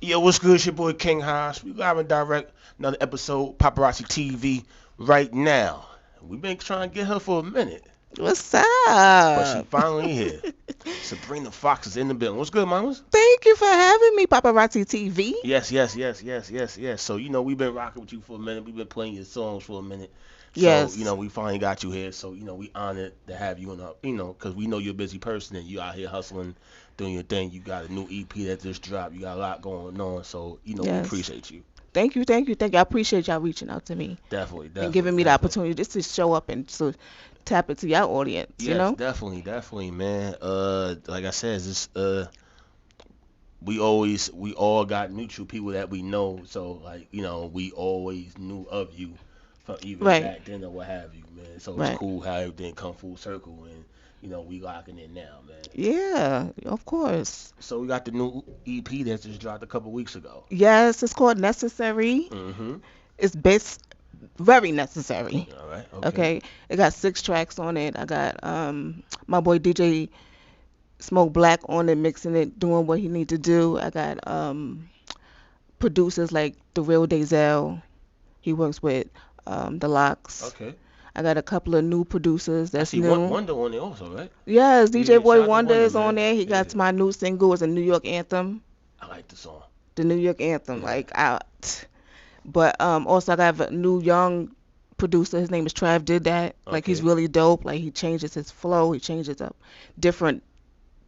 Yo, what's good? It's your boy King Haas. We live and direct another episode, Paparazzi TV, right now. We've been trying to get her for a minute, What's but she up? finally here. Sabrina Foxx is in the building. What's good, mamas? Thank you for having me, Paparazzi TV. Yes. So, we've been rocking with you for a minute. We've been playing your songs for a minute. So, Yes, we finally got you here. So, we honored to have you in our, because we know you're a busy person and you out here hustling, doing your thing. You got a new EP that just dropped. You got a lot going on. So, we yes. appreciate you. Thank you. I appreciate y'all reaching out to me Definitely, and definitely, giving me the definitely. opportunity just to show up and to tap into your audience, you Yes, know? definitely, man. Like I said, this we all got mutual people that we know, so like we always knew of you from even Right, back then or what have you, man. So it's right. cool how everything come full circle and we locking in now, man. Yeah, of course. So we got the new EP that just dropped a couple weeks ago. Yes, it's called Necessary. Mhm. It's based very necessary. All right. Okay. Okay. It got 6 tracks on it. I got my boy DJ Smoke Black on it, mixing it, doing what he need to do. I got producers like the real Dazel. He works with the Locks. Okay. I got a couple of new producers I that's see new. Wonder on there also, right? Yes, DJ Yeah. Boy Shout out to Wonder Wonder, is on man. there. He Yeah. got my new single is a New York anthem. I like the song. The New York anthem, Yeah. like out. But also I got a new young producer. His name is Trav. Did that. Like he's Okay. really dope. Like he changes his flow. He changes up different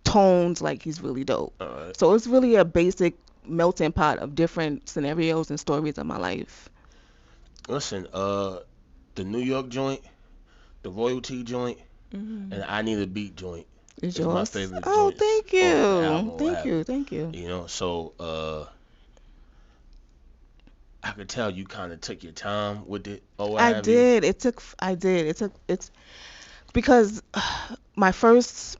tones. Like he's really dope. All right. So it's really a basic melting pot of different scenarios and stories of my life. Listen, the New York joint, the royalty joint, Hmm. and I Need a Beat joint Is is my yours? favorite Oh, joints thank off the album you. or what Thank have you. Thank you. you. So I could tell you kind of took your time with it or what I have you. did. I did. It's because my first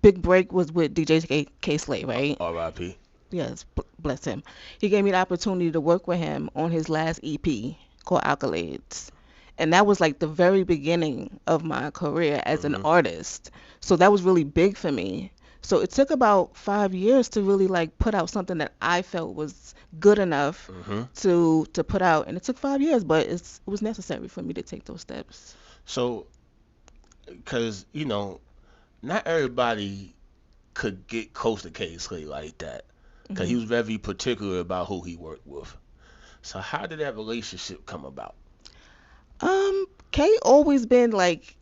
big break was with DJ K Slay, right? R.I.P. Yes, bless him. He gave me the opportunity to work with him on his last EP called Accolades. And that was like the very beginning of my career as an Mhm. artist. So that was really big for me. So it took about 5 years to really like put out something that I felt was good enough Mhm. to put out. And it took 5 years, but it was necessary for me to take those steps. So, cause not everybody could get close to K-Slade like that, cause he Hmm. was very particular about who he worked with. So how did that relationship come about? Kay always been like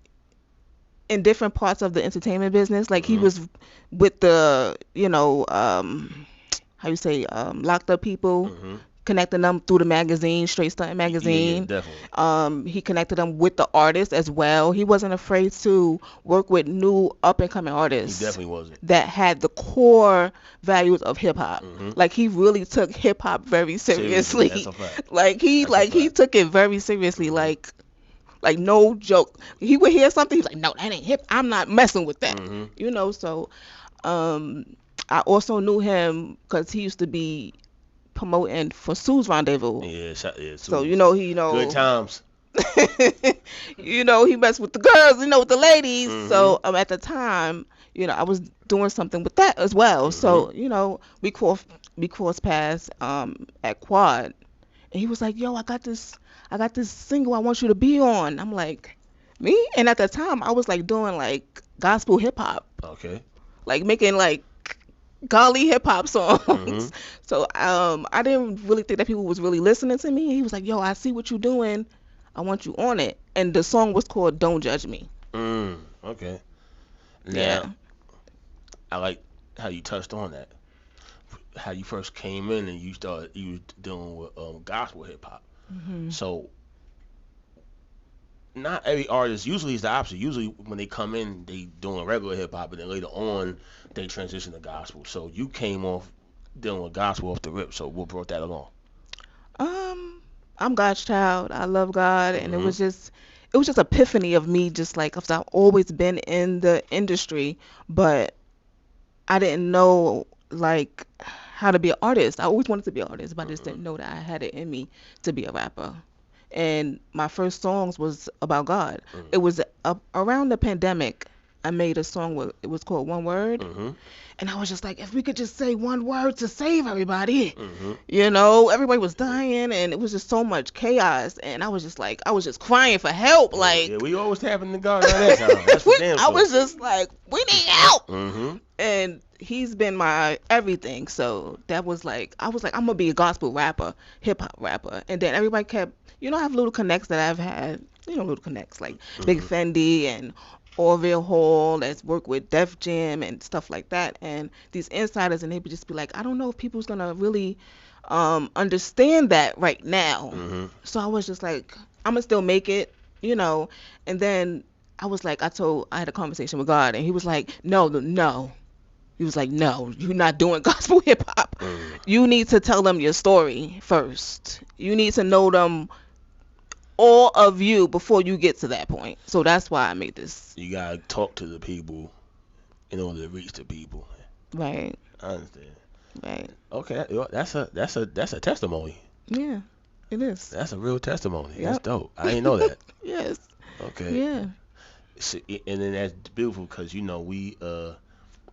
in different parts of the entertainment business. Like he Mhm. was with the, how you say, locked up people, Mhm. connecting them through the magazine, Straight Stunt Yeah, magazine. definitely. He connected them with the artists as well. He wasn't afraid to work with new up and coming He artists definitely wasn't. that had the core values of hip hop. Mhm. Like he really took hip hop very Seriously, that's seriously. a fact. like he That's a like he fact. took it very seriously. Mhm. Like no joke. He would hear something, he's like, no, that ain't hip. I'm not messing with that. Mhm. So um, I also knew him because he used to be promoting for Sue's Rendezvous. Yeah, yeah, So Suze. Good times. he messed with the girls, with the ladies. Mhm. So at the time, I was doing something with that as well. Mhm. So we crossed paths at Quad, and he was like, "Yo, I got this single I want you to be on." I'm like, "Me?" And at the time, I was like doing like gospel hip hop, Okay. like making like golly hip hop songs. Mhm. So I didn't really think that people was really listening to me. He was like, "Yo, I see what you're doing. I want you on it." And the song was called "Don't Judge Me." Okay. Yeah. Now, I like how you touched on that. How you first came in and you was dealing with gospel hip hop. Mhm. So not every artist. Usually it's the opposite. Usually when they come in, they doing regular hip hop, and then later on they transition to gospel. So you came off dealing with gospel off the rip. So what brought that along? Um, I'm God's child. I love God, and it Mhm. was just epiphany of me, just like 'cause I've always been in the industry, but I didn't know like how to be an artist. I always wanted to be an artist, but I just Mhm. didn't know that I had it in me to be a rapper. And my first songs was about God. Mhm. It was around the pandemic. I made a song with it was called One Word, Mhm. and I was just like, if we could just say one word to save everybody, Mhm. everybody was dying, and it was just so much chaos, and I was just like, I was just crying for help, Yeah, yeah, like. we always tapping the guard around that time. That's for damn I sure. was just like, we need help. Mhm. And he's been my everything. So that was like, I was like, I'm gonna be a gospel rapper, hip hop rapper. And then everybody kept, I have little connects that I've had, little connects like Big Mhm. Fendi and Orville Hall that's worked with Def Jam and stuff like that. And these insiders, and they would just be like, I don't know if people's gonna really understand that right now. Mhm. So I was just like, I'm gonna still make it, you know. And then I was like, I had a conversation with God, and He was like, no, no, no. He was like, no, you're not doing gospel hip hop. Mhm. You need to tell them your story first. You need to know them, all of you, before you get to that point. So that's why I made this. You gotta talk to the people in order to reach the people. Right, I understand. right. Okay, that's a testimony. Yeah, it is. That's a real testimony. That's Yep. dope. I didn't know that. Yes. Okay. Yeah. And then that's beautiful because we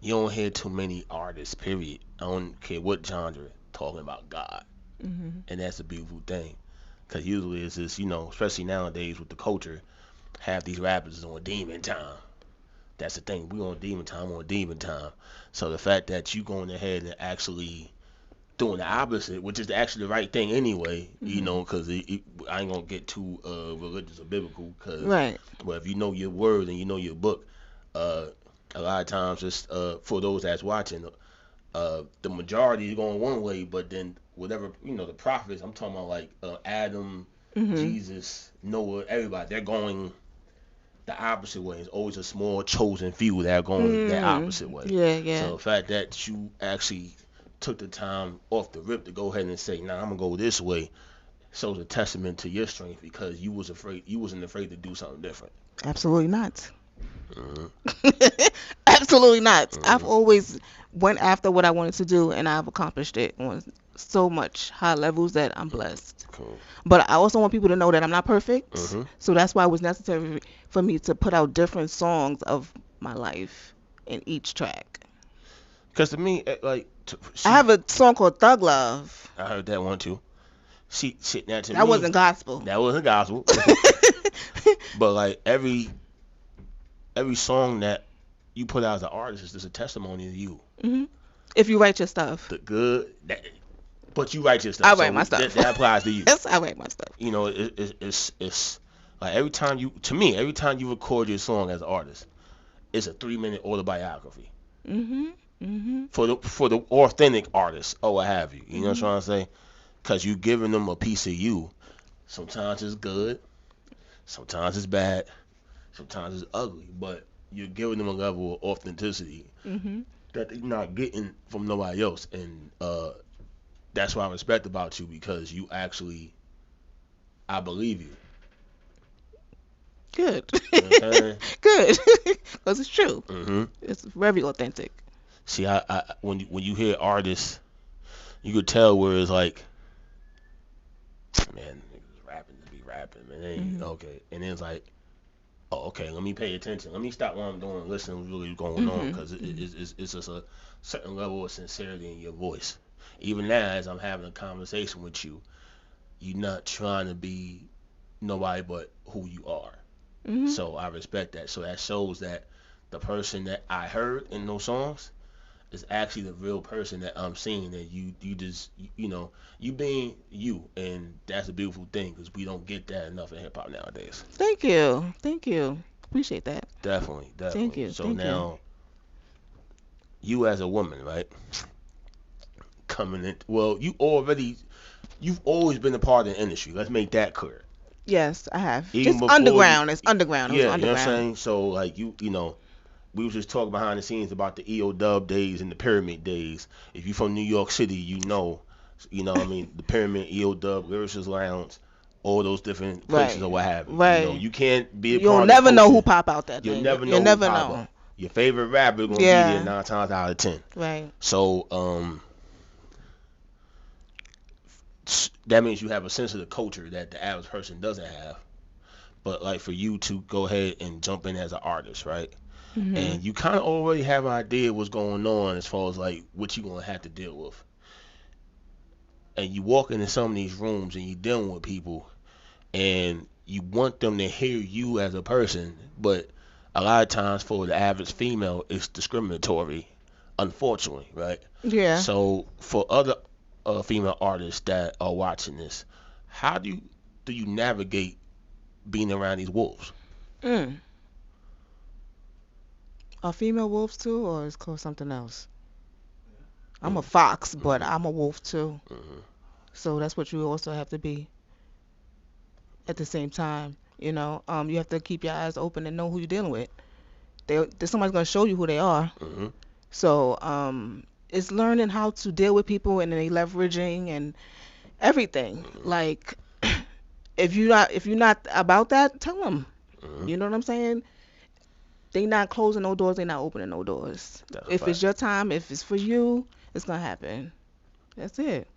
you don't hear too many artists. Period. I don't care what genre talking about God, Mhm. and that's a beautiful thing. Because usually it's just especially nowadays with the culture, half these rappers is on demon time. That's the thing. We on demon time, on demon time. So the fact that you going ahead and actually doing the opposite, which is actually the right thing anyway, Mhm. because I ain't gonna get too religious or biblical, because Right. well, if you know your word and you know your book, uh, a lot of times it's for those that's watching, the majority is going one way, but then whatever the prophets, I'm talking about like Adam, Mhm. Jesus, Noah, everybody, they're going the opposite way. It's always a small chosen few that are going that Mm. opposite way. Yeah, yeah. So the fact that you actually took the time off the rip to go ahead and say, "Nah, I'm gonna go this way," shows a testament to your strength because you wasn't afraid to do something different. Absolutely not. Mhm. Absolutely not. I've Mhm. always went after what I wanted to do, and I've accomplished it on so much high levels that I'm blessed. Cool. But I also want people to know that I'm not perfect. Mhm. So that's why it was necessary for me to put out different songs of my life in each track. Because to me, like, I see, have a song called Thug Love. I heard that one too. See, now to That me, wasn't gospel. that wasn't gospel, but like every song that you put out as an artist is just a testimony to you. Hmm. If you write your stuff, The good, but you write your I stuff, write so my that, stuff. that applies to you. Yes, I write my stuff. It's like every time you record your song as an artist, it's a 3 minute autobiography Mhm. Mhm. for the authentic artist or what have you. You know what I'm Mhm. trying to say? Because you giving them a piece of you. Sometimes it's good, sometimes it's bad, sometimes it's ugly, but you're giving them a level of authenticity Mhm. that they're not getting from nobody else, and that's what I respect about you because you actually, I believe you. Good. You know what I'm saying? Good. Because it's true. Hmm. It's very authentic. See, when you hear artists, you could tell where it's like, man, niggas rapping to be rapping, man. They ain't, Mhm. okay, and then it's like, oh, okay, let me pay attention. Let me stop what I'm doing and listen to what's really going on Mhm. because Mhm. it's just a certain level of sincerity in your voice. Even now, as I'm having a conversation with you, you're not trying to be nobody but who you are. Mhm. So I respect that. So that shows that the person that I heard in those songs is actually the real person that I'm seeing. That you just you being you, and that's a beautiful thing because we don't get that enough in hip hop nowadays. Thank you. Thank you. Appreciate that. Definitely, Thank definitely. you. So Thank you. now you as a woman, right, coming in. Well, you've always been a part of the industry. Let's make that clear. Yes, I have. Even Just before you, underground. It's underground. It was yeah, you know what I'm underground. saying. So like we was just talking behind the scenes about the EO Dub days and the Pyramid days. If you from New York City, what I mean, the Pyramid, EO Dub, Lyricist Lounge, all those different places Right. or what have you. Right. You can't be a You'll part of the never know who culture. pop out that You'll day. never You'll know who never pop know. up. Your favorite rapper gonna be there Yeah. 9 times out of 10. Right. So that means you have a sense of the culture that the average person doesn't have. But like for you to go ahead and jump in as an artist, right? Mhm. and you kind of already have an idea what's going on as far as like what you're gonna have to deal with. And you walk into some of these rooms and you're dealing with people, and you want them to hear you as a person, but a lot of times for the average female, it's discriminatory, unfortunately, right? Yeah. So for other female artists that are watching this, how do you navigate being around these wolves? Mm. Are female wolves too, or is it called something else? I'm a Mm, fox, but mhm, I'm a wolf too. mhm, So that's what you also have to be at the same time. You have to keep your eyes open and know who you're dealing with. Somebody's gonna show you who they are. mhm, So it's learning how to deal with people and they leveraging and everything. mhm, Like if you're not about that, tell them. mhm. You know what I'm saying? They not closing no doors. They not opening no doors. That's a If it's fact. your time, if it's for you, it's gonna happen. That's it.